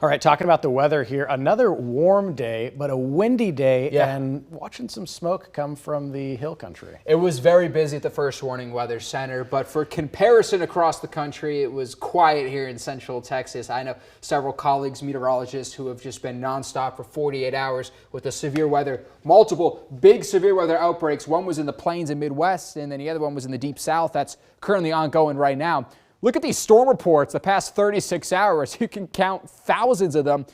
All right, talking about the weather here, another warm day, but a windy day, and watching some smoke come from the hill country. It was very busy at the First Warning Weather Center, but for comparison across the country, it was quiet here in central Texas. I know several colleagues, meteorologists, who have just been nonstop for 48 hours with the severe weather, multiple big severe weather outbreaks. One was in the plains and Midwest, and then the other one was in the deep south. That's currently ongoing right now. Look at these storm reports the past 36 hours. You can count thousands of them.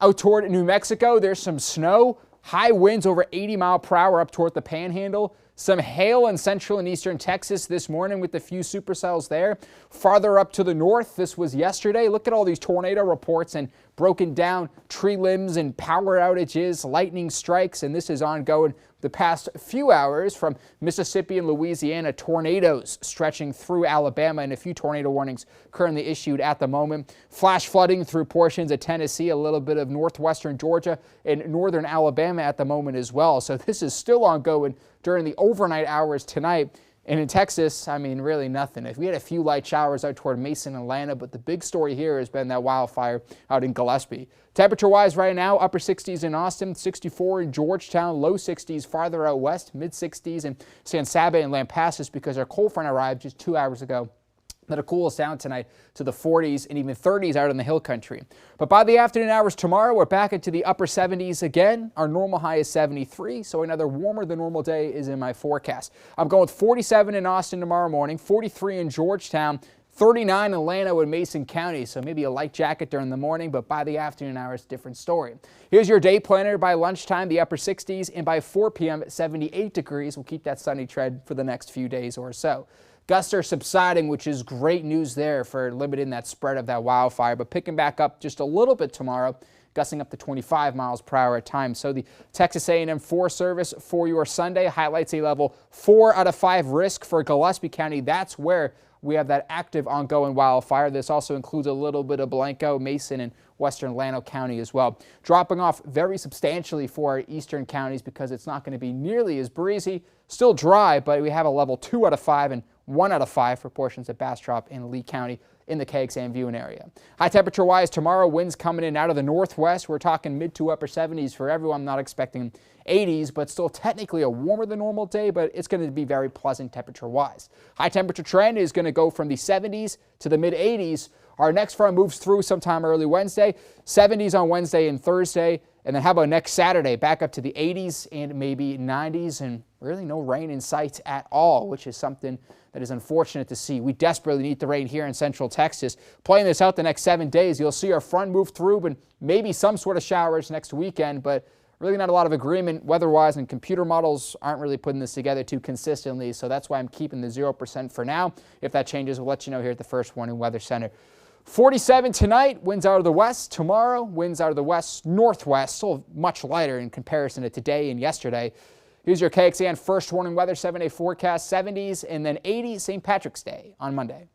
Out toward New Mexico, there's some snow, high winds over 80-mile-per-hour up toward the Panhandle. Some hail in central and eastern Texas this morning with a few supercells there. Farther up to the north, this was yesterday. Look at all these tornado reports and broken down tree limbs and power outages, lightning strikes, and this is ongoing the past few hours from Mississippi and Louisiana. Tornadoes stretching through Alabama and a few tornado warnings currently issued at the moment. Flash flooding through portions of Tennessee, a little bit of northwestern Georgia and northern Alabama at the moment as well. So this is still ongoing during the overnight hours tonight. And in Texas, I mean, really nothing. If we had a few light showers out toward Mason, Atlanta, but the big story here has been that wildfire out in Gillespie. Temperature-wise right now, upper 60s in Austin, 64 in Georgetown, low 60s farther out west, mid 60s in San Saba and Lampasas because our cold front arrived just 2 hours ago. That'll cool us down tonight to the 40s and even 30s out in the hill country. But by the afternoon hours tomorrow, we're back into the upper 70s again. Our normal high is 73, so another warmer than normal day is in my forecast. I'm going with 47 in Austin tomorrow morning, 43 in Georgetown, 39 in Atlanta and Mason County, so maybe a light jacket during the morning, but by the afternoon hours, different story. Here's your day planner. By lunchtime, the upper 60s, and by 4 p.m. at 78 degrees. We'll keep that sunny trend for the next few days or so. Gusts are subsiding, which is great news there for limiting that spread of that wildfire, but picking back up just a little bit tomorrow, gusting up to 25 miles per hour at times. So the Texas A&M Forest Service for your Sunday highlights a level 4 out of 5 risk for Gillespie County. That's where we have that active ongoing wildfire. This also includes a little bit of Blanco, Mason, and western Llano County as well. Dropping off very substantially for our eastern counties because it's not going to be nearly as breezy. Still dry, but we have a level 2 out of 5 and 1 out of 5 for portions of Bastrop and Lee County in the KXAM viewing area. High temperature wise tomorrow, winds coming in out of the northwest. We're talking mid to upper 70s for everyone. Not expecting 80s, but still technically a warmer than normal day, but it's going to be very pleasant temperature wise. High temperature trend is going to go from the 70s to the mid 80s. Our next front moves through sometime early Wednesday, 70s on Wednesday and Thursday. And then how about next Saturday, back up to the 80s and maybe 90s, and really no rain in sight at all, which is something that is unfortunate to see. We desperately need the rain here in central Texas. Playing this out the next 7 days, you'll see our front move through, but maybe some sort of showers next weekend, but really not a lot of agreement weather-wise, and computer models aren't really putting this together too consistently, so that's why I'm keeping the 0% for now. If that changes, we'll let you know here at the First Warning Weather Center. 47 tonight, winds out of the west. Tomorrow, winds out of the west northwest, still much lighter in comparison to today and yesterday. Here's your KXAN First Warning Weather 7-day forecast, 70s and then 80s St. Patrick's Day on Monday.